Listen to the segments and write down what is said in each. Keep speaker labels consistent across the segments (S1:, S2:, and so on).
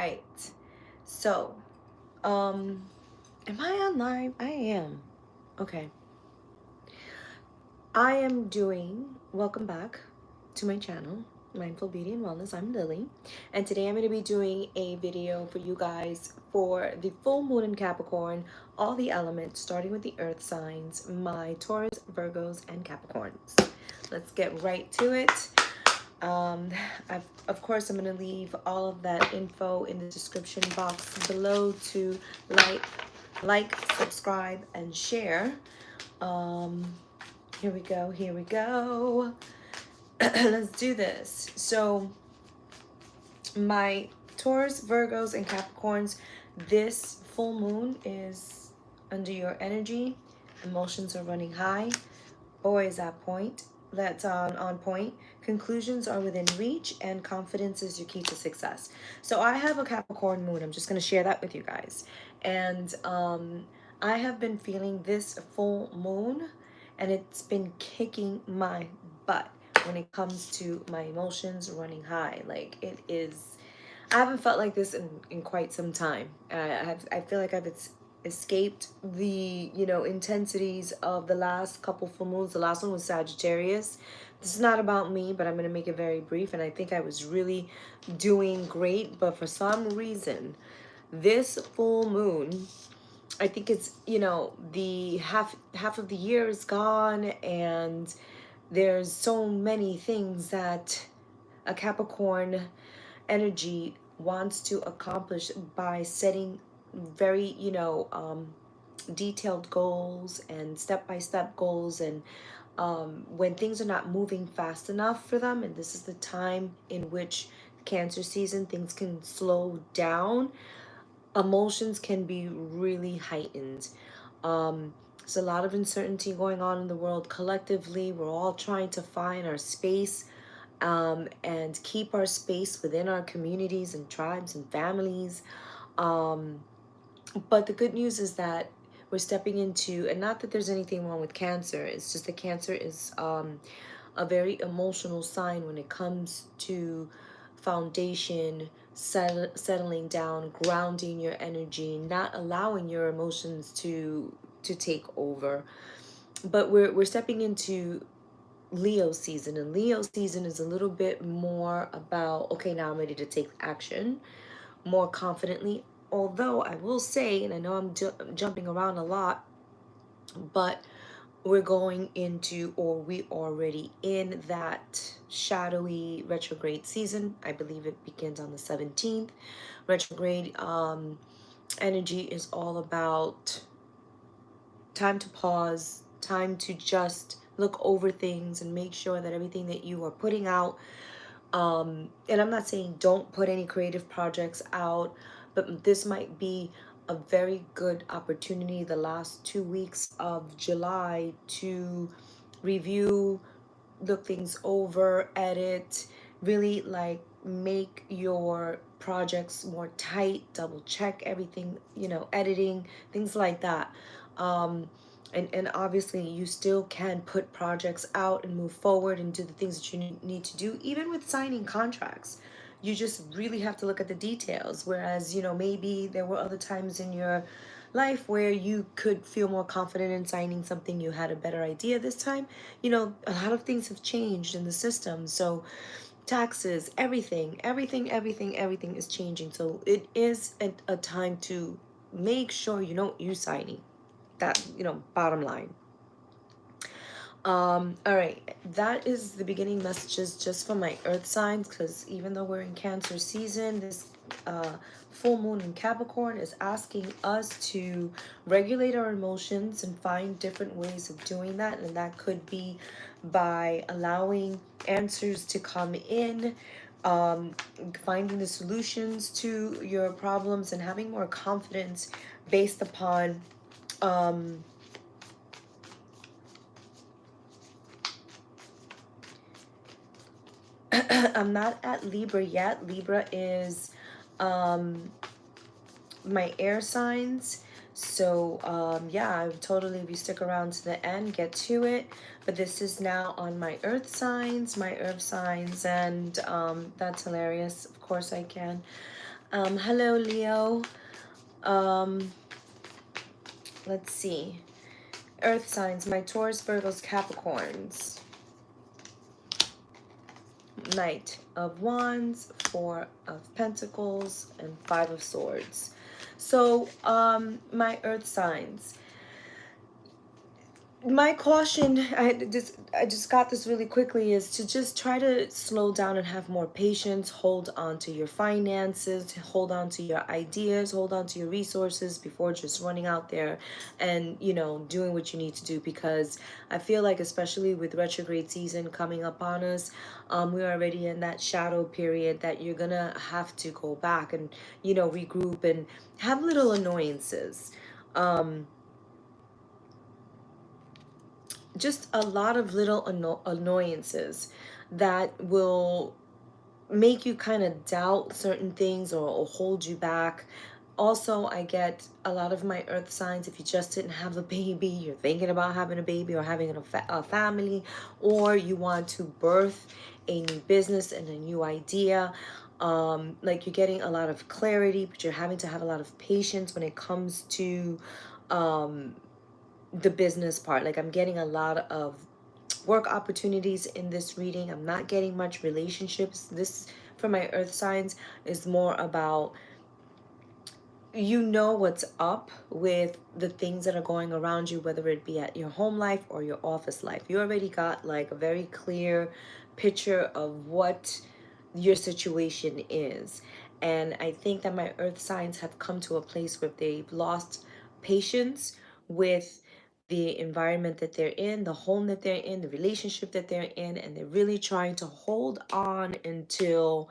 S1: right. So, am I on live? I am. Okay. I am doing, welcome back to my channel, Mindful Beauty and Wellness. I'm Lily. And today I'm going to be doing a video for you guys for the full moon in Capricorn, all the elements, starting with the earth signs, my Taurus, Virgos, and Capricorns. Let's get right to it. Of course, I'm going to leave all of that info in the description box below to like, subscribe, and share. Here we go. Here we go. Let's do this. So, my Taurus, Virgos, and Capricorns, this full moon is under your energy. Emotions are running high. Boy, is that point. That's on point. Conclusions are within reach, and confidence is your key to success. So I have a Capricorn moon. I'm just going to share that with you guys. And I have been feeling this full moon, and it's been kicking my butt when it comes to my emotions running high. Like, it is, I haven't felt like this in quite some time. I feel like I've escaped the intensities of the last couple full moons. The last one was Sagittarius. This is not about me, but I'm going to make it very brief, and I think I was really doing great, but for some reason this full moon, I think it's the half of the year is gone, and there's so many things that a Capricorn energy wants to accomplish by setting very detailed goals and step-by-step goals, and when things are not moving fast enough for them, and this is the time in which Cancer season, things can slow down, emotions can be really heightened. There's a lot of uncertainty going on in the world collectively. We're all trying to find our space, and keep our space within our communities and tribes and families. But the good news is that we're stepping into, and not that there's anything wrong with Cancer, it's just that Cancer is a very emotional sign when it comes to foundation, settling down, grounding your energy, not allowing your emotions to take over. But we're stepping into Leo season, and Leo season is a little bit more about, okay, now I'm ready to take action more confidently. Although I will say, and I know I'm jumping around a lot, but we're going into, or we already in that shadowy retrograde season. I believe it begins on the 17th. Retrograde energy is all about time to pause, time to just look over things and make sure that everything that you are putting out, and I'm not saying don't put any creative projects out, but this might be a very good opportunity the last 2 weeks of July to review, look things over, edit, really like make your projects more tight, double check everything, editing, things like that. And obviously you still can put projects out and move forward and do the things that you need to do, even with signing contracts. You just really have to look at the details. Whereas, maybe there were other times in your life where you could feel more confident in signing something, you had a better idea. This time, a lot of things have changed in the system. So taxes, everything is changing. So it is a time to make sure you don't use signing. That, bottom line. All right, that is the beginning messages just for my earth signs, because even though we're in Cancer season, this full moon in Capricorn is asking us to regulate our emotions and find different ways of doing that. And that could be by allowing answers to come in, finding the solutions to your problems, and having more confidence based upon I'm not at Libra yet. Libra is my air signs. So yeah, I would totally, if you stick around to the end, get to it. But this is now on my earth signs, and that's hilarious. Of course I can. Hello, Leo. Um, let's see. Earth signs, my Taurus, Virgos, Capricorns. Knight of Wands, Four of Pentacles, and Five of Swords. So, my Earth signs. My caution, I just got this really quickly, is to just try to slow down and have more patience. Hold on to your finances, hold on to your ideas, hold on to your resources before just running out there and, doing what you need to do. Because I feel like, especially with retrograde season coming up on us, we're already in that shadow period that you're gonna have to go back and, regroup and have little annoyances. Just a lot of little annoyances that will make you kind of doubt certain things, or hold you back. Also, I get a lot of my earth signs, if you just didn't have a baby, you're thinking about having a baby or having a family, or you want to birth a new business and a new idea. Like, you're getting a lot of clarity, but you're having to have a lot of patience when it comes to um, the business part. Like, I'm getting a lot of work opportunities in this reading. I'm not getting much relationships. This, for my earth signs, is more about, what's up with the things that are going around you, whether it be at your home life or your office life. You already got like a very clear picture of what your situation is. And I think that my earth signs have come to a place where they've lost patience with the environment that they're in, the home that they're in, the relationship that they're in, and they're really trying to hold on until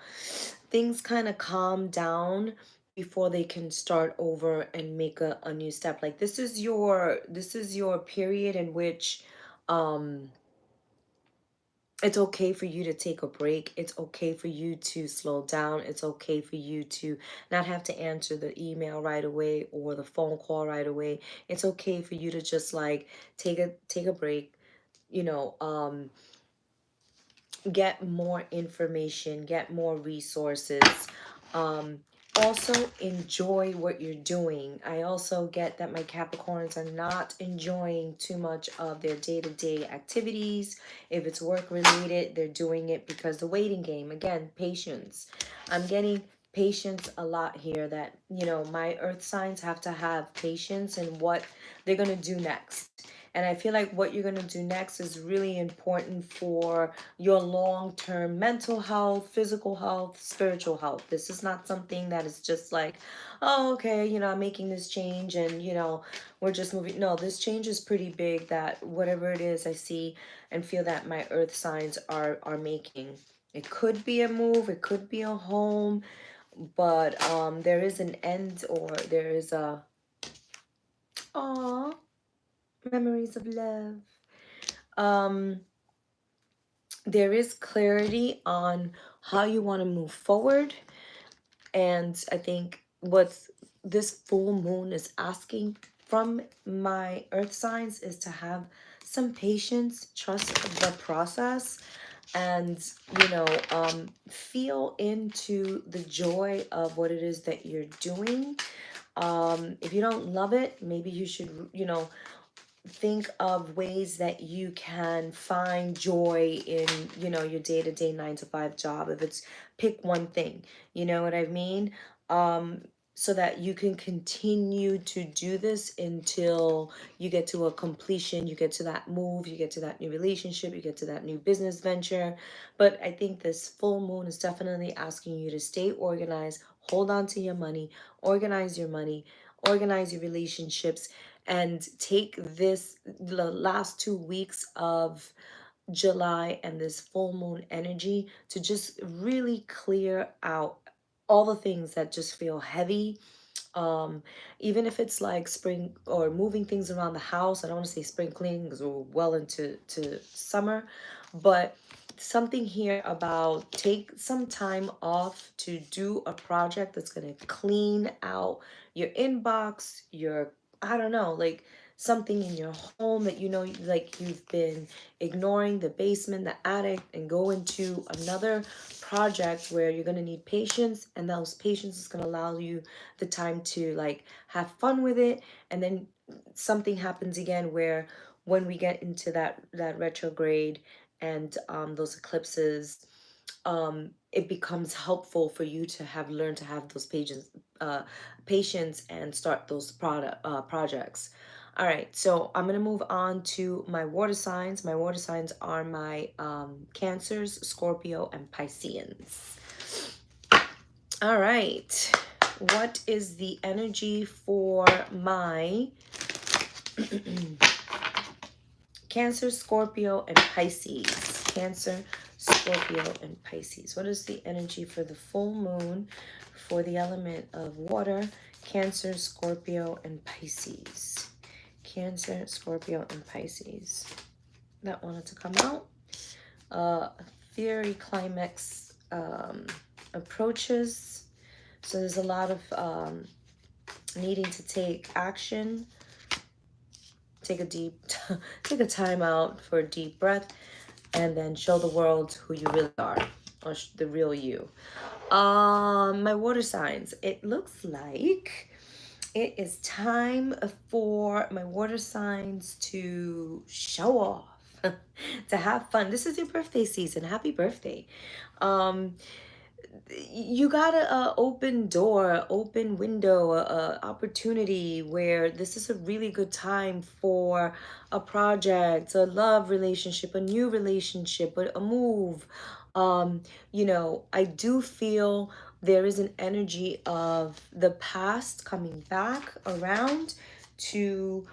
S1: things kind of calm down before they can start over and make a new step. Like, this is your period in which um it's okay for you to take a break. It's okay for you to slow down. It's okay for you to not have to answer the email right away or the phone call right away. It's okay for you to just like take a break, you know, get more information, get more resources. Um, Also enjoy what you're doing. I also get that my Capricorns are not enjoying too much of their day-to-day activities. If it's work related, they're doing it because the waiting game, again, patience. I'm getting patience a lot here, that, my earth signs have to have patience in what they're going to do next. And I feel like what you're going to do next is really important for your long-term mental health, physical health, spiritual health. This is not something that is just like, oh, okay, I'm making this change and, we're just moving. No, this change is pretty big, that whatever it is I see and feel that my earth signs are making. It could be a move, it could be a home, but there is an end, or there is a, aw, memories of love. Um there is clarity on how you want to move forward. And I think what this full moon is asking from my earth signs is to have some patience, trust the process, and, feel into the joy of what it is that you're doing. If you don't love it, maybe you should, think of ways that you can find joy in, your day-to-day 9 to 5 job. If it's, pick one thing, you know what I mean? So that you can continue to do this until you get to a completion, you get to that move, you get to that new relationship, you get to that new business venture. But I think this full moon is definitely asking you to stay organized, hold on to your money, organize your relationships, and take the last 2 weeks of July and this full moon energy to just really clear out all the things that just feel heavy. um Even if it's like spring or moving things around the house. I don't want to say spring cleaning because we're well into summer, but something here about take some time off to do a project that's going to clean out your inbox, your, I don't know, like something in your home that you know, like you've been ignoring, the basement, the attic, and go into another project where you're going to need patience, and those patience is going to allow you the time to like have fun with it. And then something happens again where when we get into that retrograde and those eclipses, it becomes helpful for you to have learned to have those patience and start those projects. All right, so I'm gonna move on to my water signs. My water signs are my Cancers, Scorpio, and Pisceans. All right, what is the energy for my Cancer, Scorpio, and Pisces? Cancer, Scorpio, and Pisces. What is the energy for the full moon for the element of water? Cancer, Scorpio, and Pisces. Cancer, Scorpio, and Pisces. That wanted to come out. Fiery climax approaches. So there's a lot of needing to take action. Take a time out for a deep breath, and then show the world who you really are, or the real you. My water signs. It looks like it is time for my water signs to show off, to have fun. This is your birthday season. Happy birthday. You got a open door, open window, a opportunity where this is a really good time for a project, a love relationship, a new relationship, a move. You know, I do feel there is an energy of the past coming back around to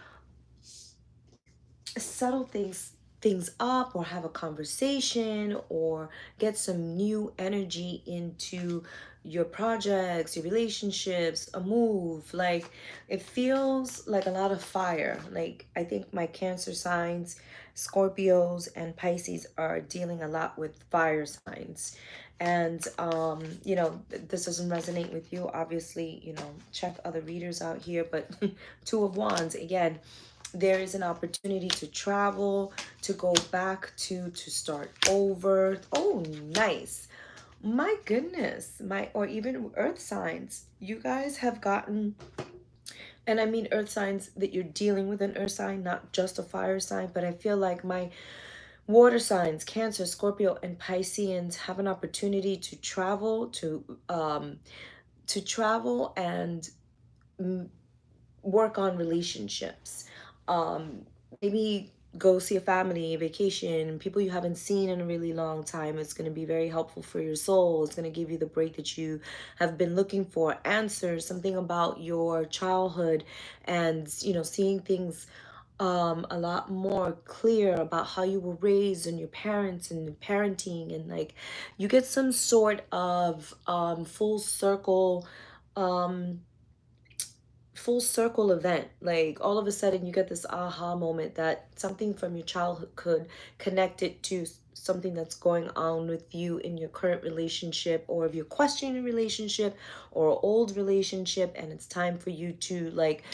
S1: settle things up, or have a conversation, or get some new energy into your projects, your relationships, a move. Like, it feels like a lot of fire. Like, I think my Cancer signs, Scorpios, and Pisces are dealing a lot with fire signs. And you know, this doesn't resonate with you, obviously, you know, check other readers out here. But Two of Wands again, there is an opportunity to travel, to go back to start over. Oh, nice. My goodness. My, or even earth signs, you guys have gotten, and I mean earth signs that you're dealing with an earth sign, not just a fire sign. But I feel like my water signs, Cancer, Scorpio, and Pisceans, have an opportunity to travel, to travel and work on relationships. Maybe go see a family, vacation, people you haven't seen in a really long time. It's going to be very helpful for your soul. It's going to give you the break that you have been looking for. Answers, something about your childhood, and, you know, seeing things a lot more clear about how you were raised, and your parents, and parenting, and like you get some sort of um full circle event. Like, all of a sudden you get this aha moment that something from your childhood could connect it to something that's going on with you in your current relationship, or if you're questioning a relationship or an old relationship, and it's time for you to like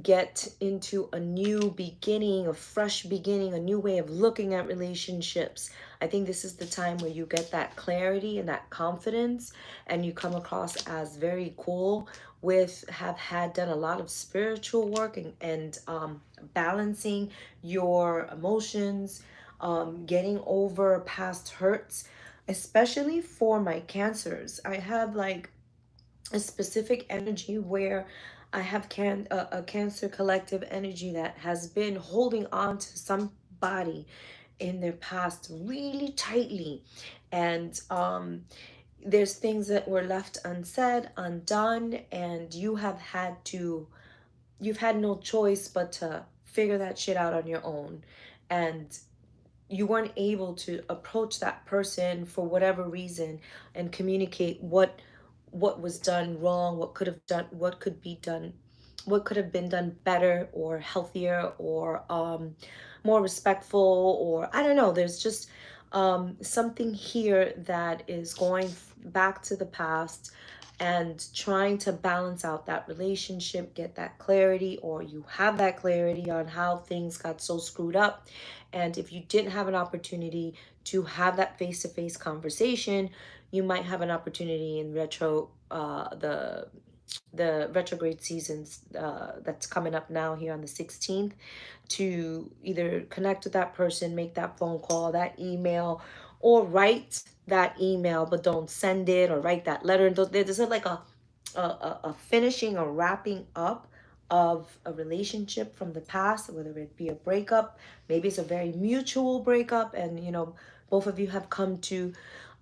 S1: get into a new beginning, a fresh beginning, a new way of looking at relationships. I think this is the time where you get that clarity and that confidence, and you come across as very cool with, have had done a lot of spiritual work, and balancing your emotions, getting over past hurts. Especially for my Cancers, I have like a specific energy where I have a Cancer collective energy that has been holding on to somebody in their past really tightly. And there's things that were left unsaid, undone, and you've had no choice but to figure that shit out on your own. And you weren't able to approach that person for whatever reason and communicate what was done wrong, what could be done, what could have been done better, or healthier, or more respectful, or I don't know. There's just something here that is going back to the past, and trying to balance out that relationship, get that clarity, or you have that clarity on how things got so screwed up. And if you didn't have an opportunity to have that face-to-face conversation, you might have an opportunity in the retrograde seasons that's coming up now here on the 16th, to either connect with that person, make that phone call, that email, or write that email but don't send it, or write that letter. And there's like a finishing or wrapping up of a relationship from the past, whether it be a breakup, maybe it's a very mutual breakup, and both of you have come to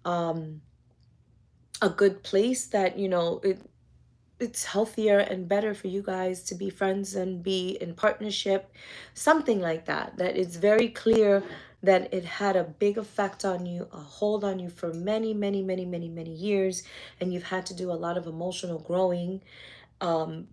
S1: um a good place that it's healthier and better for you guys to be friends and be in partnership, something like that. That it's very clear that it had a big effect on you, a hold on you for many, many, many, many, many years, and you've had to do a lot of emotional growing um,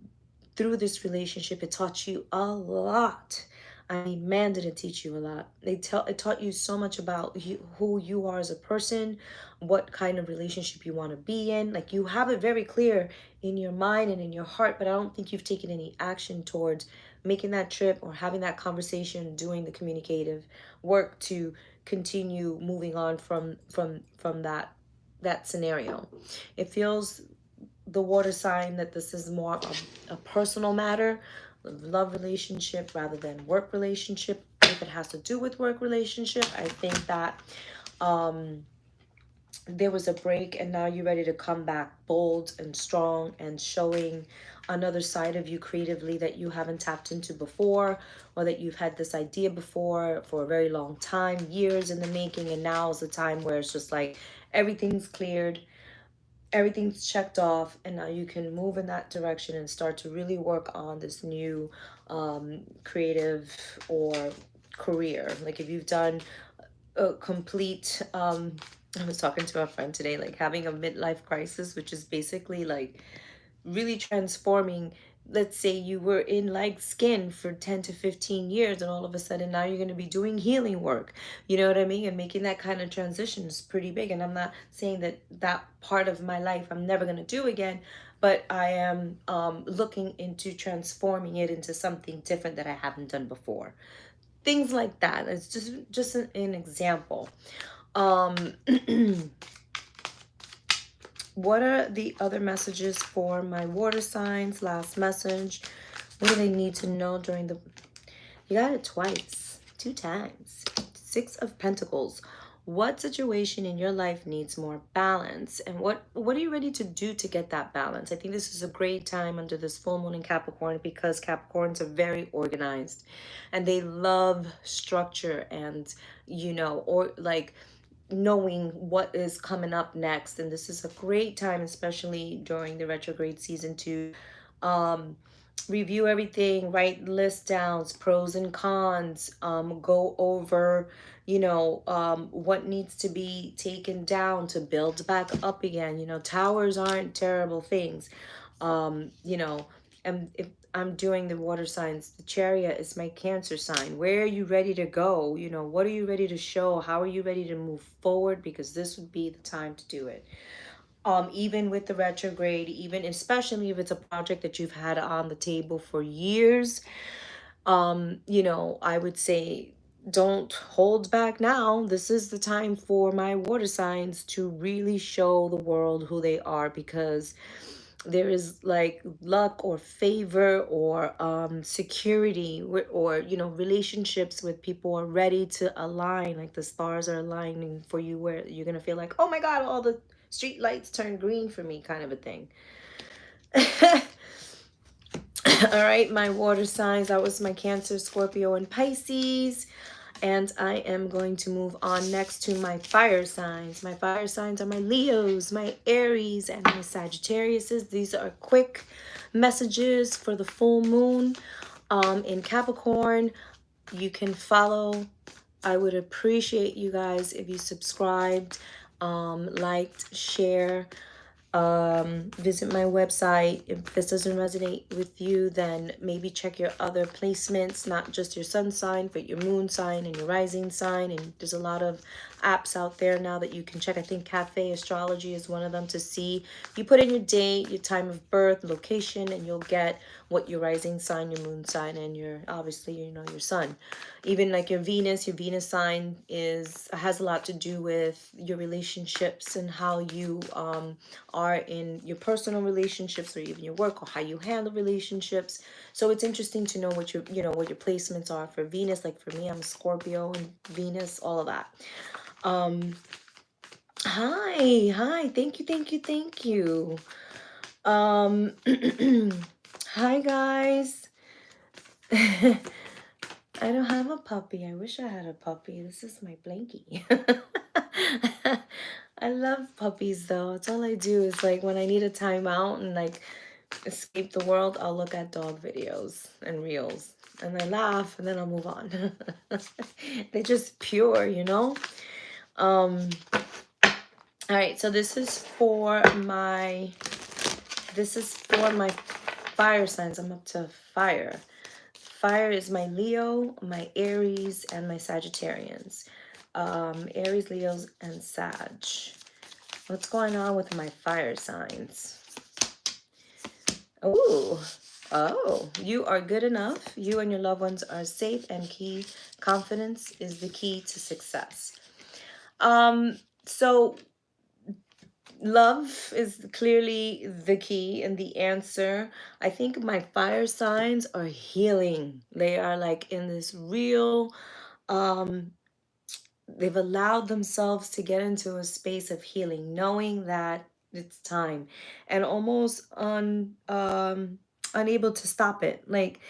S1: through this relationship. It taught you a lot. I mean, man, did it teach you a lot. It taught you so much about who you are as a person, what kind of relationship you want to be in. Like, you have it very clear in your mind and in your heart, but I don't think you've taken any action towards making that trip or having that conversation, doing the communicative work to continue moving on from that scenario. It feels, the water sign, that this is more a personal matter, love relationship rather than work relationship. If it has to do with work relationship, I think that there was a break, and now you're ready to come back bold and strong and showing another side of you creatively that you haven't tapped into before, or that you've had this idea before for a very long time, years in the making, and now is the time where it's just like everything's cleared, everything's checked off, and now you can move in that direction and start to really work on this new creative or career. Like, if you've done a complete I was talking to a friend today, like having a midlife crisis, which is basically like really transforming. Let's say you were in like skin for 10 to 15 years, and all of a sudden now you're going to be doing healing work, you know what I mean? And making that kind of transition is pretty big. And I'm not saying that that part of my life I'm never going to do again, but I am looking into transforming it into something different that I haven't done before. Things like that. It's just an example. um What are the other messages for my water signs? Last message. What do they need to know during the... You got it twice. 2 times. 6 of Pentacles. What situation in your life needs more balance? And what are you ready to do to get that balance? I think this is a great time under this full moon in Capricorn, because Capricorns are very organized and they love structure and, or like knowing what is coming up next. And this is a great time, especially during the retrograde season, to um review everything, write list downs, pros and cons, go over what needs to be taken down to build back up again. Towers aren't terrible things. And if I'm doing the water signs, the Chariot is my Cancer sign. Where are you ready to go? What are you ready to show? How are you ready to move forward? Because this would be the time to do it. Even with the retrograde, even especially if it's a project that you've had on the table for years, I would say don't hold back now. This is the time for my water signs to really show the world who they are, because there is like luck or favor or security, or relationships with people are ready to align, like the stars are aligning for you, where you're gonna feel like, oh my god, all the street lights turn green for me, kind of a thing. All right, my water signs, that was my Cancer, Scorpio, and Pisces. And I am going to move on next to my fire signs. My fire signs are my Leos, my Aries, and my Sagittariuses. These are quick messages for the full moon in Capricorn. You can follow. I would appreciate you guys if you subscribed, liked, share. Visit my website. If this doesn't resonate with you, then maybe check your other placements, not just your sun sign, but your moon sign and your rising sign. And there's a lot of apps out there now that you can check. I think Cafe Astrology is one of them, to see. You put in your date, your time of birth, location, and you'll get what your rising sign, your moon sign, and your, obviously, you know, your sun. Even like your Venus sign has a lot to do with your relationships and how you are in your personal relationships, or even your work, or how you handle relationships. So it's interesting to know what your, you know, what your placements are for Venus. Like for me, I'm a Scorpio and Venus, all of that. Hi, thank you. Hi guys. I don't have a puppy. I wish I had a puppy. This is my blankie. I love puppies though. It's all I do is like when I need a timeout and like escape the world, I'll look at dog videos and reels and I laugh and then I'll move on. They're just pure, you know? All right, so this is for my fire signs. I'm up to fire. Fire is my Leo, my Aries, and my Sagittarians. Aries, Leos, and Sag. What's going on with my fire signs? Oh, you are good enough. You and your loved ones are safe and key. Confidence is the key to success. So love is clearly the key and the answer. I think my fire signs are healing. They are like in this real, they've allowed themselves to get into a space of healing, knowing that it's time, and almost unable to stop it. Like,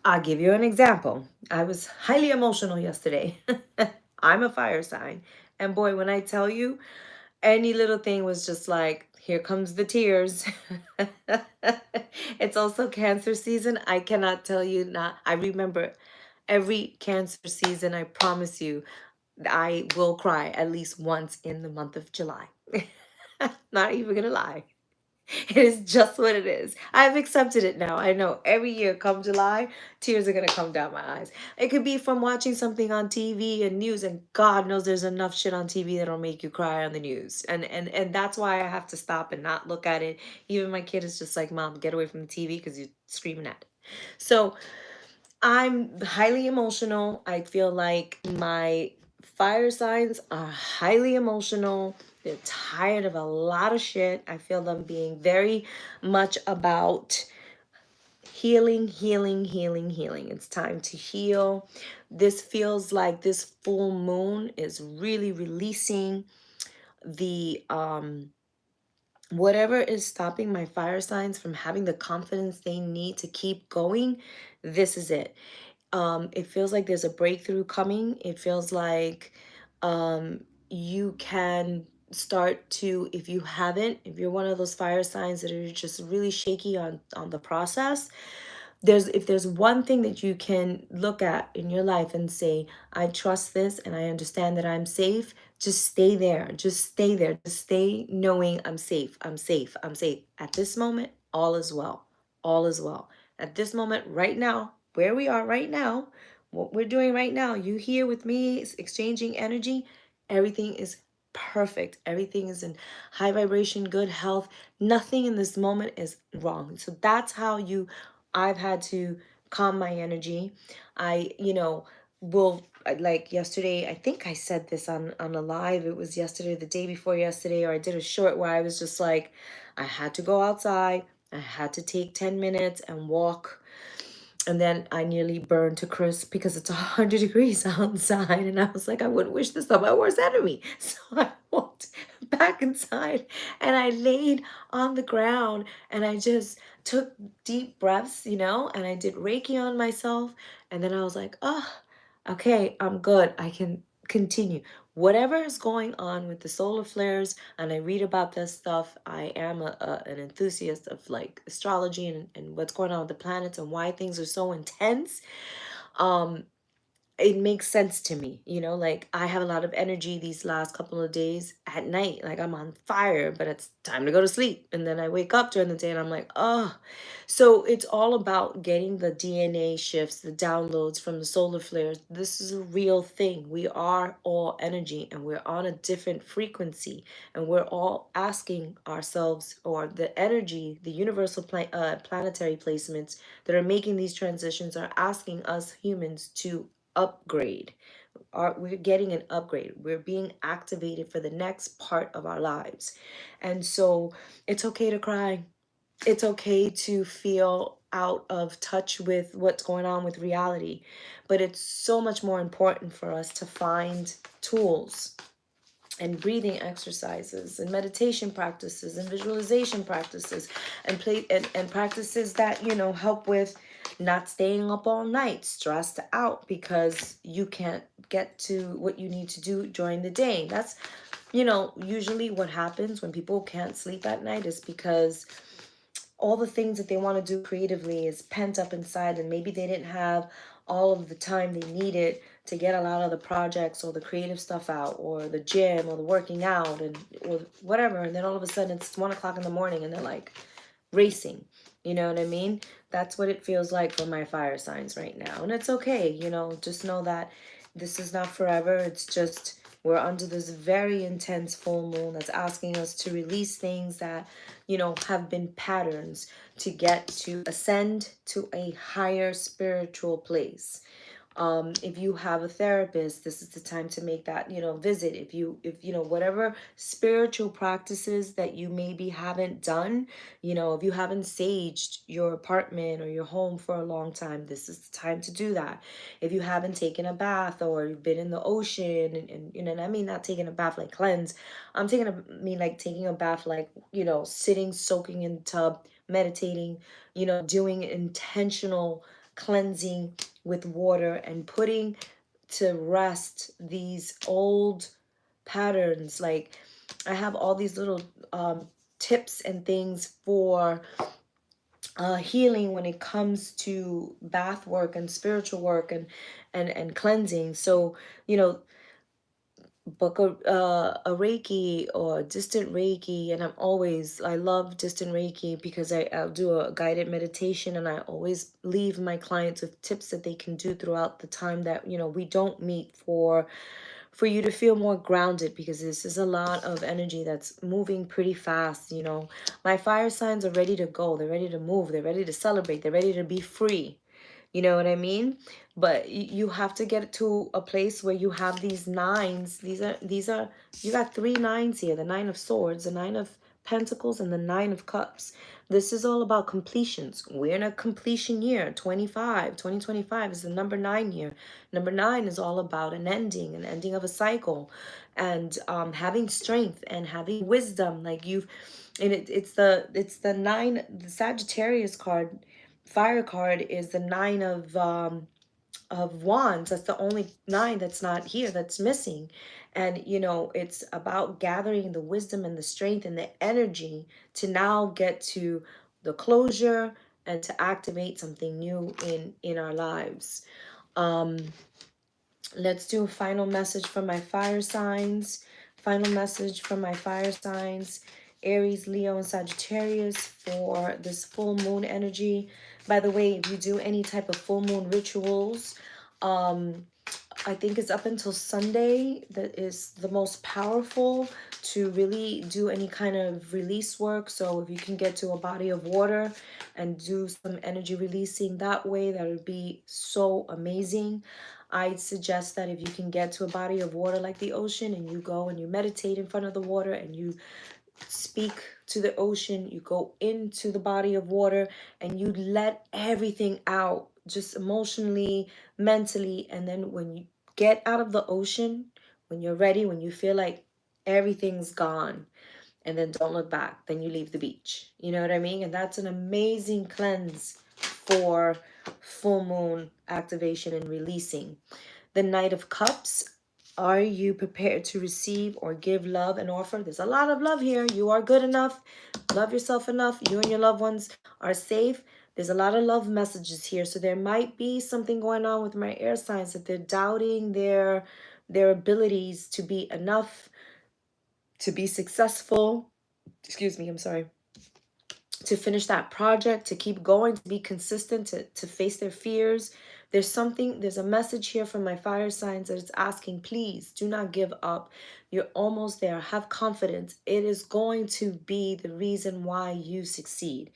S1: I'll give you an example. I was highly emotional yesterday. I'm a fire sign. And boy, when I tell you, any little thing was just like, here comes the tears. It's also Cancer season. I cannot tell you not. I remember every Cancer season, I promise you, I will cry at least once in the month of July. Not even gonna lie. It is just what it is. I've accepted it now. I know every year come July, tears are gonna come down my eyes. It could be from watching something on TV and news, and God knows there's enough shit on TV that'll make you cry on the news. And that's why I have to stop and not look at it. Even my kid is just like, Mom, get away from the TV because you're screaming at it. So I'm highly emotional. I feel like my fire signs are highly emotional. They're tired of a lot of shit. I feel them being very much about healing, healing, healing, healing. It's time to heal. This feels like this full moon is really releasing the whatever is stopping my fire signs from having the confidence they need to keep going. This is it. It feels like there's a breakthrough coming. It feels like you can start to, if you haven't, if you're one of those fire signs that are just really shaky on the process, if there's one thing that you can look at in your life and say, I trust this and I understand that I'm safe, just stay there. Just stay there. Just stay knowing I'm safe. I'm safe. I'm safe. At this moment, all is well. All is well. At this moment, right now, where we are right now, what we're doing right now, you here with me exchanging energy, everything is perfect. Everything is in high vibration, good health. Nothing in this moment is wrong. So that's how I've had to calm my energy. I, will, like yesterday, I think I said this on a live. It was yesterday, the day before yesterday, or I did a short where I was just like, I had to go outside. I had to take 10 minutes and walk. And then I nearly burned to crisp because it's 100 degrees outside. And I was like, I wouldn't wish this on my worst enemy. So I walked back inside and I laid on the ground and I just took deep breaths, and I did Reiki on myself. And then I was like, oh, okay, I'm good. I can continue. Whatever is going on with the solar flares, and I read about this stuff. I am an enthusiast of like astrology and what's going on with the planets and why things are so intense. Um, it makes sense to me, you know, like I have a lot of energy these last couple of days at night, like I'm on fire, but it's time to go to sleep. And then I wake up during the day and I'm like, oh. So it's all about getting the DNA shifts, the downloads from the solar flares. This is a real thing. We are all energy and we're on a different frequency, and we're all asking ourselves, or the energy, the universal planetary placements that are making these transitions are asking us humans to upgrade. We're getting an upgrade. We're being activated for the next part of our lives. And so it's okay to cry. It's okay to feel out of touch with what's going on with reality. But it's so much more important for us to find tools and breathing exercises and meditation practices and visualization practices and practices that, you know, help with not staying up all night stressed out because you can't get to what you need to do during the day. That's, you know, usually what happens when people can't sleep at night is because all the things that they want to do creatively is pent up inside, and maybe they didn't have all of the time they needed to get a lot of the projects or the creative stuff out, or the gym or the working out, and or whatever. And then all of a sudden it's 1 o'clock in the morning and they're like racing. You know what I mean? That's what it feels like for my fire signs right now. And it's okay, you know, just know that this is not forever. It's just we're under this very intense full moon that's asking us to release things that, you know, have been patterns to get to ascend to a higher spiritual place. If you have a therapist, this is the time to make that, you know, visit. If you know, whatever spiritual practices that you maybe haven't done, you know, if you haven't saged your apartment or your home for a long time, this is the time to do that. If you haven't taken a bath or you've been in the ocean, and you know, and I mean not taking a bath like cleanse, I mean like taking a bath like, you know, sitting, soaking in the tub, meditating, you know, doing intentional cleansing with water and putting to rest these old patterns. Like I have all these little tips and things for healing when it comes to bath work and spiritual work and cleansing. So, you know, book a Reiki or distant Reiki. And I love distant Reiki because I'll do a guided meditation, and I always leave my clients with tips that they can do throughout the time that, you know, we don't meet, for you to feel more grounded, because this is a lot of energy that's moving pretty fast. You know, my fire signs are ready to go. They're ready to move. They're ready to celebrate. They're ready to be free. You know what I mean? But you have to get to a place where you have these nines. These are you got 3 9s here: the 9 of Swords, the 9 of Pentacles, and the 9 of Cups. This is all about completions. We're in a completion year. 2025 is the number 9 year. Number 9 is all about an ending of a cycle, and having strength and having wisdom. Like you've, and it's the 9. The Sagittarius card, fire card, is the 9 of Wands. That's the only 9 that's not here, that's missing. And you know, it's about gathering the wisdom and the strength and the energy to now get to the closure and to activate something new in our lives. um Let's do a final message for my fire signs. Final message for my fire signs: Aries, Leo, and Sagittarius, for this full moon energy. By the way, if you do any type of full moon rituals, I think it's up until Sunday that is the most powerful to really do any kind of release work. So if you can get to a body of water and do some energy releasing that way, that would be so amazing. I'd suggest that if you can get to a body of water like the ocean, and you go and you meditate in front of the water and you speak to the ocean, you go into the body of water and you let everything out, just emotionally, mentally. And then when you get out of the ocean, when you're ready, when you feel like everything's gone, and then don't look back, then you leave the beach. You know what I mean? And that's an amazing cleanse for full moon activation and releasing. The Knight of Cups: are you prepared to receive or give love and offer? There's a lot of love here. You are good enough. Love yourself enough. You and your loved ones are safe. There's a lot of love messages here. So there might be something going on with my air signs, that they're doubting their abilities to be enough, to be successful. Excuse me, I'm sorry. To finish that project, to keep going, to be consistent, to face their fears. There's a message here from my fire signs that it's asking, please do not give up. You're almost there. Have confidence. It is going to be the reason why you succeed.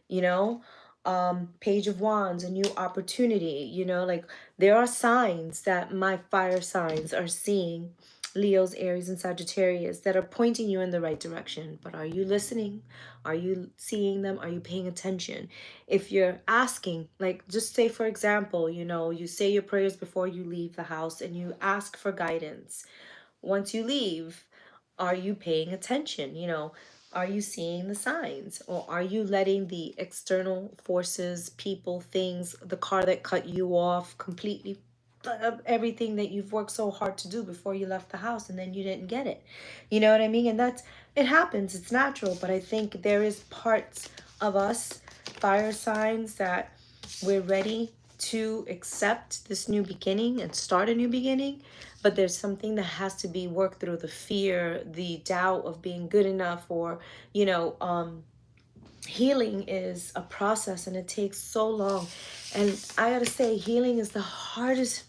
S1: You know, Page of Wands, a new opportunity. Like, there are signs that my fire signs are seeing, Leos, Aries, and Sagittarius, that are pointing you in the right direction. But are you listening? Are you seeing them? Are you paying attention? If you're asking, like, just say, for example, you say your prayers before you leave the house and you ask for guidance. Once you leave, are you paying attention? Are you seeing the signs? Or are you letting the external forces, people, things, the car that cut you off, completely everything that you've worked so hard to do before you left the house, and then you didn't get it? You know what I mean? And it happens, it's natural. But I think there is parts of us, fire signs, that we're ready to accept this new beginning and start a new beginning. But there's something that has to be worked through: the fear, the doubt of being good enough, or healing is a process, and it takes so long. And I gotta say, healing is the hardest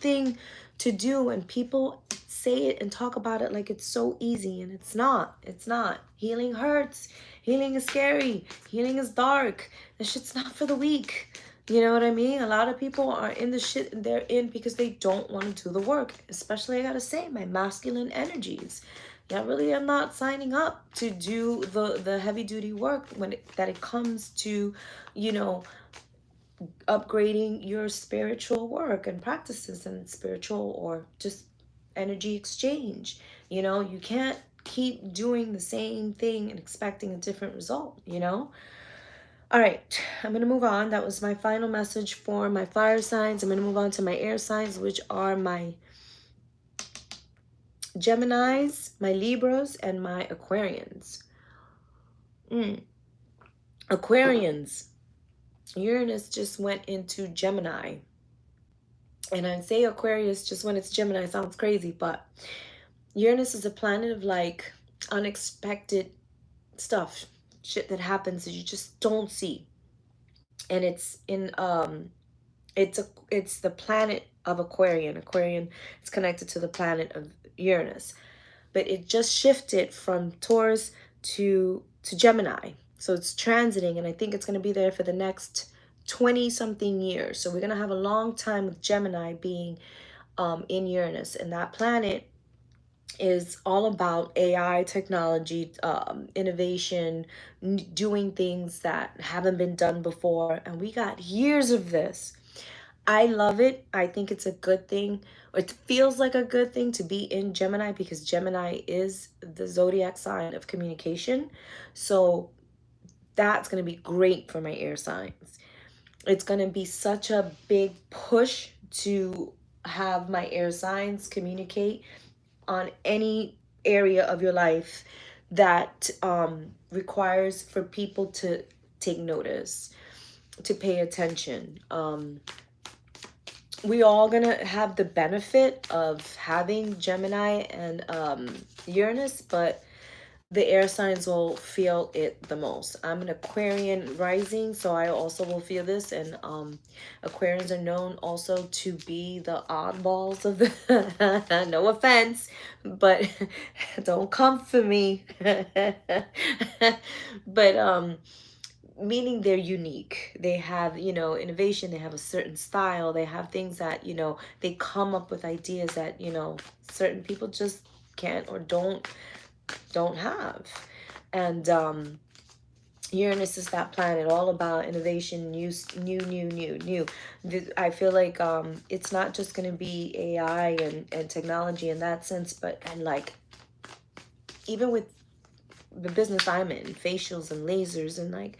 S1: thing to do, and people say it and talk about it like it's so easy, and it's not. Healing hurts. Healing is scary. Healing is dark. This shit's not for the weak. You know what I mean? A lot of people are in the shit they're in because they don't want to do the work. Especially, I gotta say, my masculine energies. Yeah, really, I'm not signing up to do the heavy duty work that it comes to, upgrading your spiritual work and practices, and spiritual or just energy exchange. You can't keep doing the same thing and expecting a different result. All right, I'm going to move on. That was my final message for my fire signs. I'm going to move on to my air signs, which are my Geminis, my Libras, and my Aquarians. Aquarians. Uranus just went into Gemini. And I say Aquarius just when it's Gemini sounds crazy, but Uranus is a planet of like unexpected stuff, shit that happens that you just don't see. And it's in it's the planet of Aquarian. Aquarian is connected to the planet of Uranus. But it just shifted from Taurus to Gemini. So it's transiting, and I think it's going to be there for the next 20 something years. So we're going to have a long time with Gemini being in Uranus. And that planet is all about AI, technology, innovation, doing things that haven't been done before. And we got years of this. I love it. I think it's a good thing. It feels like a good thing to be in Gemini, because Gemini is the zodiac sign of communication. So that's going to be great for my air signs. It's going to be such a big push to have my air signs communicate on any area of your life that requires for people to take notice, to pay attention. We all gonna have the benefit of having Gemini and Uranus, but the air signs will feel it the most. I'm an Aquarian rising, so I also will feel this. And Aquarians are known also to be the oddballs of the no offense, but don't come for me. But meaning they're unique. They have, innovation. They have a certain style. They have things that, they come up with ideas that, certain people just can't or don't have. And Uranus is that planet all about innovation, new. I feel like it's not just going to be AI and technology in that sense, but like even with the business I'm in, facials and lasers, and like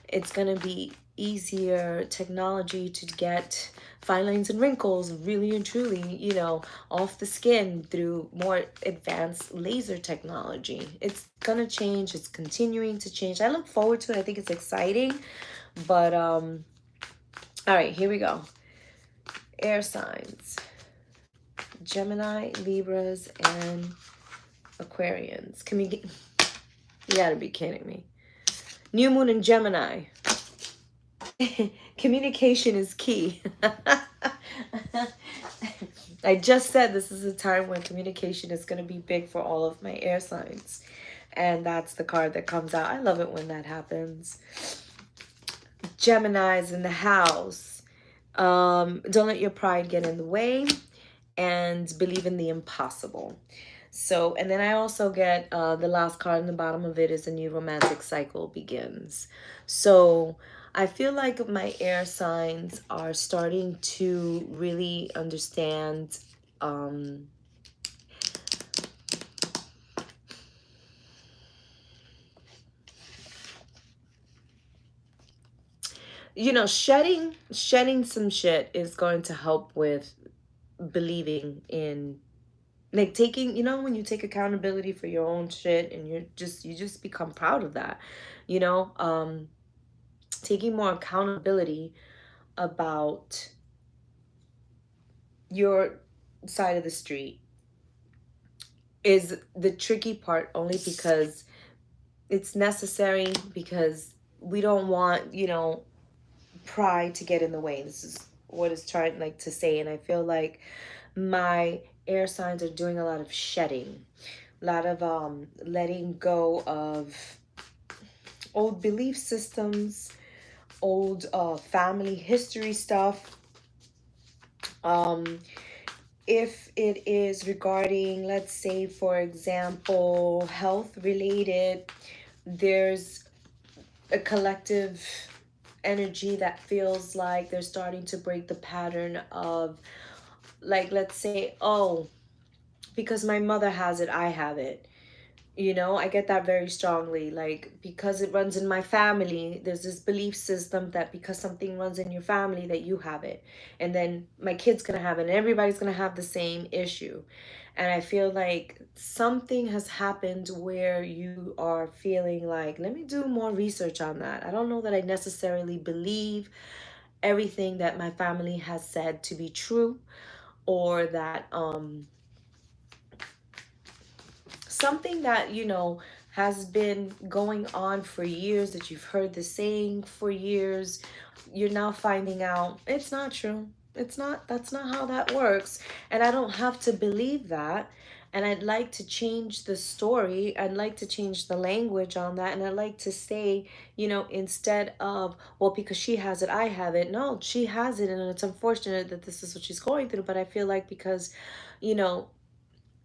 S1: it's going to be easier technology to get fine lines and wrinkles really and truly, you know, off the skin through more advanced laser technology. It's gonna change. It's continuing to change. I look forward to it. I think it's exciting. But all right, here we go. Air signs: Gemini, Libras, and Aquarians. Can we get... You gotta be kidding me. New moon in Gemini. Communication is key. I just said this is a time when communication is going to be big for all of my air signs. And that's the card that comes out. I love it when that happens. Gemini's in the house. Don't let your pride get in the way, and believe in the impossible. So, and then I also get the last card in the bottom of it is a new romantic cycle begins. So I feel like my air signs are starting to really understand you know, shedding some shit is going to help with believing in, like, taking, you know, when you take accountability for your own shit and you just become proud of that, you know, taking more accountability about your side of the street is the tricky part, only because it's necessary, because we don't want, you know, pride to get in the way. This is what it's trying like to say. And I feel like my air signs are doing a lot of shedding, a lot of letting go of old belief systems, old family history stuff. If it is regarding, let's say, for example, health related, there's a collective energy that feels like they're starting to break the pattern of, like, let's say, oh, because my mother has it, I have it. You know, I get that very strongly. Like, because it runs in my family, there's this belief system that because something runs in your family, that you have it. And then my kid's going to have it, and everybody's going to have the same issue. And I feel like something has happened where you are feeling like, let me do more research on that. I don't know that I necessarily believe everything that my family has said to be true, or that something that, you know, has been going on for years, that you've heard the saying for years, you're now finding out it's not true. It's not, that's not how that works. And I don't have to believe that. And I'd like to change the story. I'd like to change the language on that. And I'd like to say, you know, instead of, well, because she has it, I have it. No, she has it. And it's unfortunate that this is what she's going through. But I feel like because, you know,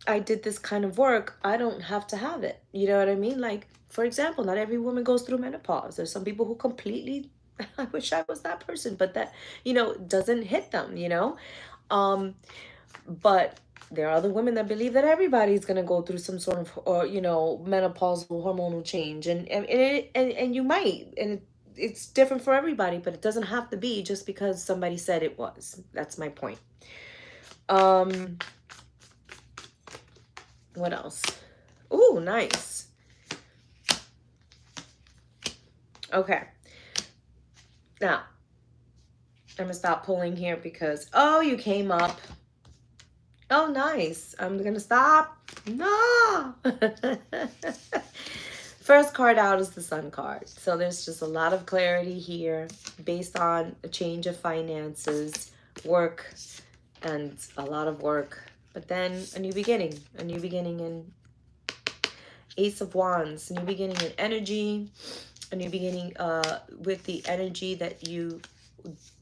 S1: I did this kind of work, I don't have to have it. You know what I mean? Like, for example, not every woman goes through menopause. There's some people who completely, I wish I was that person, but that, you know, doesn't hit them, you know? Um, but there are other women that believe that everybody's going to go through some sort of, or, you know, menopausal hormonal change. And you might, and it's different for everybody, but it doesn't have to be just because somebody said it was. That's my point. What else? Ooh, nice. Okay. Now, I'm gonna stop pulling here because, oh, you came up. Oh, nice. I'm gonna stop. No. First card out is the Sun card. So there's just a lot of clarity here based on a change of finances, work, and a lot of work. But then a new beginning in Ace of Wands, a new beginning in energy, a new beginning with the energy that you,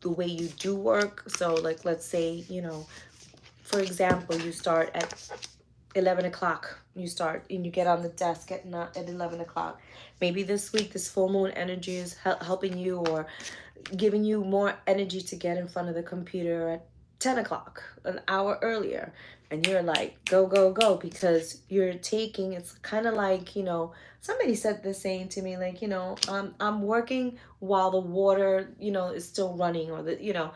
S1: the way you do work. So like, let's say, you know, for example, you start at 11 o'clock, you start and you get on the desk at 11 o'clock. Maybe this week, this full moon energy is helping you, or giving you more energy to get in front of the computer at 10 o'clock, an hour earlier. And you're like, go, go, go, because you're taking, it's kind of like, you know, somebody said this saying to me, like, you know, I'm working while the water, you know, is still running, or the, you know,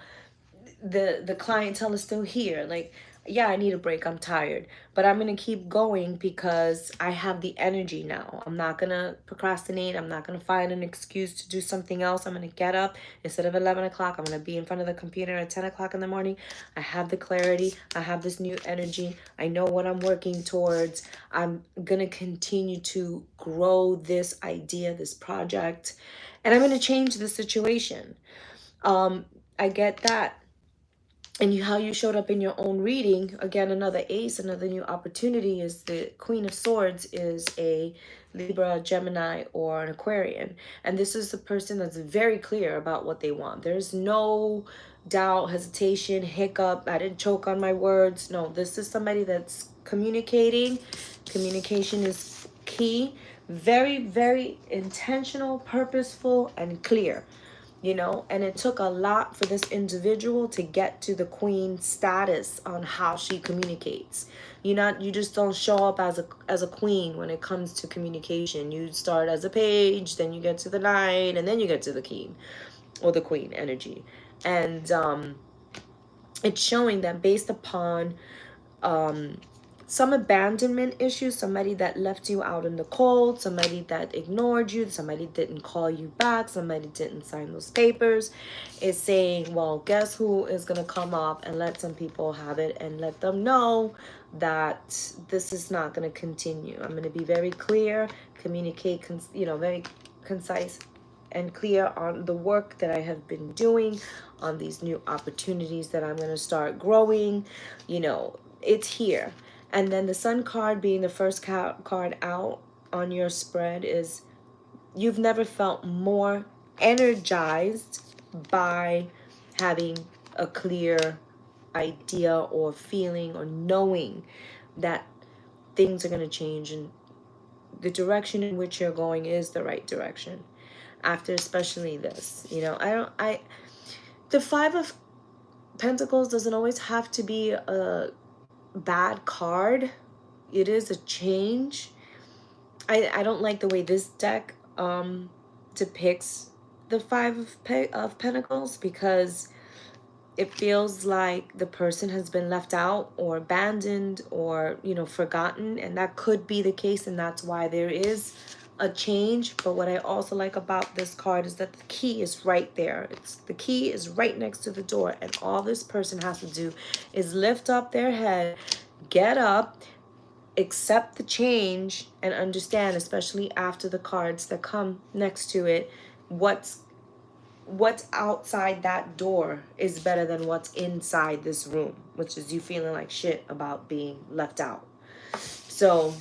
S1: the clientele is still here. Like, yeah, I need a break, I'm tired, but I'm gonna keep going because I have the energy now. I'm not gonna procrastinate. I'm not gonna find an excuse to do something else. I'm gonna get up. Instead of 11 o'clock, I'm gonna be in front of the computer at 10 o'clock in the morning. I have the clarity. I have this new energy. I know what I'm working towards. I'm gonna continue to grow this idea, this project, and I'm gonna change the situation. I get that. And how you showed up in your own reading, again, another ace, another new opportunity, is the Queen of Swords is a Libra, Gemini, or an Aquarian. And this is the person that's very clear about what they want. There's no doubt, hesitation, hiccup, I didn't choke on my words. No, this is somebody that's communicating. Communication is key. Very, very intentional, purposeful, and clear. And it took a lot for this individual to get to the queen status on how she communicates. You just don't show up as a queen when it comes to communication. You start as a page, then you get to the knight, and then you get to the king or the queen energy. And it's showing that based upon some abandonment issues, somebody that left you out in the cold, somebody that ignored you, somebody didn't call you back, somebody didn't sign those papers, is saying, well, guess who is going to come up and let some people have it and let them know that this is not going to continue. I'm going to be very clear, communicate, very concise and clear on the work that I have been doing, on these new opportunities that I'm going to start growing. It's here. And then the Sun card being the first card out on your spread is you've never felt more energized by having a clear idea or feeling or knowing that things are going to change and the direction in which you're going is the right direction. After especially this, the Five of Pentacles doesn't always have to be a bad card. It is a change. I don't like the way this deck depicts the Five of Pentacles, because it feels like the person has been left out or abandoned or forgotten, and that could be the case, and that's why there is a change. But what I also like about this card is that the key is right there. The key is right next to the door, and all this person has to do is lift up their head, get up, accept the change, and understand, especially after the cards that come next to it, what's outside that door is better than what's inside this room, which is you feeling like shit about being left out. So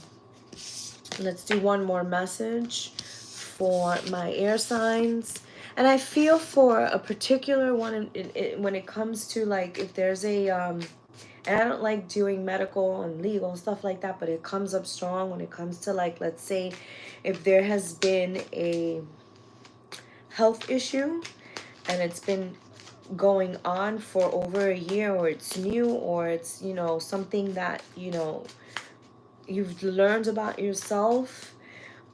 S1: let's do one more message for my air signs. And I feel for a particular one when it comes to, like, if there's a and I don't like doing medical and legal and stuff like that, but it comes up strong when it comes to, like, let's say if there has been a health issue and it's been going on for over a year, or it's new, or it's something that you've learned about yourself.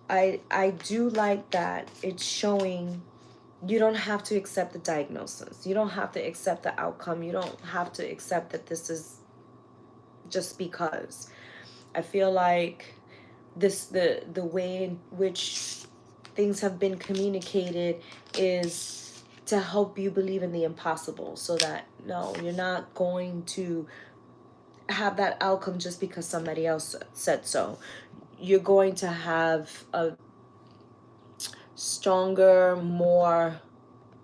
S1: I do like that it's showing you don't have to accept the diagnosis, you don't have to accept the outcome, you don't have to accept that this is just because. I feel like the way in which things have been communicated is to help you believe in the impossible, so that no, you're not going to have that outcome just because somebody else said so. You're going to have a stronger, more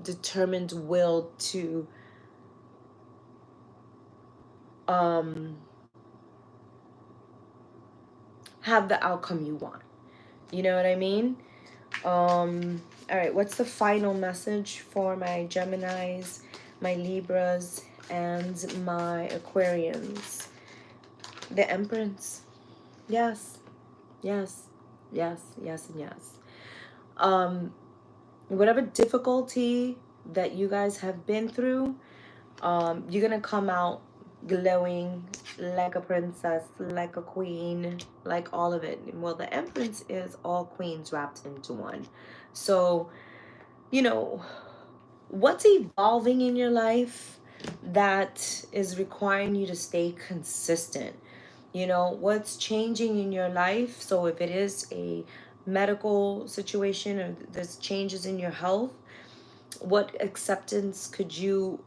S1: determined will to have the outcome you want. You know what I mean? All right, what's the final message for my Geminis, my Libras, and my Aquarians? The Empress. Yes, yes, yes, yes, and yes. Whatever difficulty that you guys have been through, you're gonna come out glowing like a princess, like a queen, like all of it. Well, the Empress is all queens wrapped into one. So, what's evolving in your life that is requiring you to stay consistent. You know, what's changing in your life. So if it is a medical situation or there's changes in your health, what acceptance could you,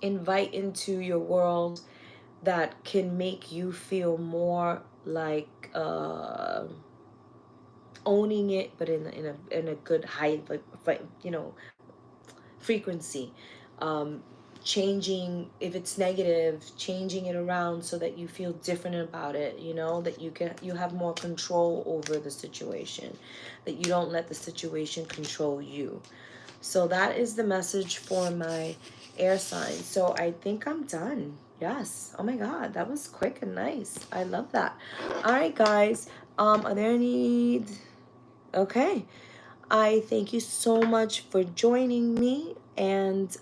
S1: invite into your world that can make you feel more like owning it, but in a good high, like, frequency. um, Changing, if it's negative, changing it around so that you feel different about it, that you have more control over the situation, that you don't let the situation control you. So that is the message for my air sign. So I think I'm done. Yes. Oh my god, that was quick and nice. I love that. All right, guys. Are there any? Okay. I thank you so much for joining me, and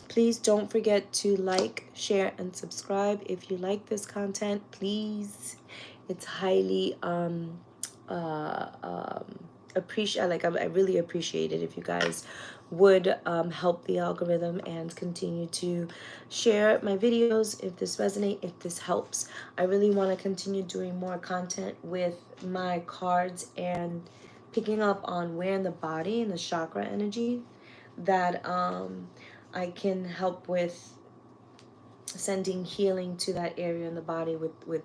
S1: please don't forget to like, share, and subscribe if you like this content. Please, it's highly appreciate. I really appreciate it if you guys would help the algorithm and continue to share my videos if this resonates, if this helps. I really want to continue doing more content with my cards and picking up on where in the body and the chakra energy that I can help with sending healing to that area in the body with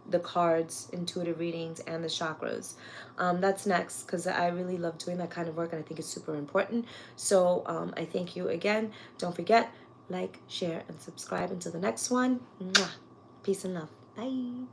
S1: the cards, intuitive readings, and the chakras. That's next, because I really love doing that kind of work and I think it's super important. So I thank you again. Don't forget, like, share, and subscribe. Until the next one. Mwah. Peace and love. Bye.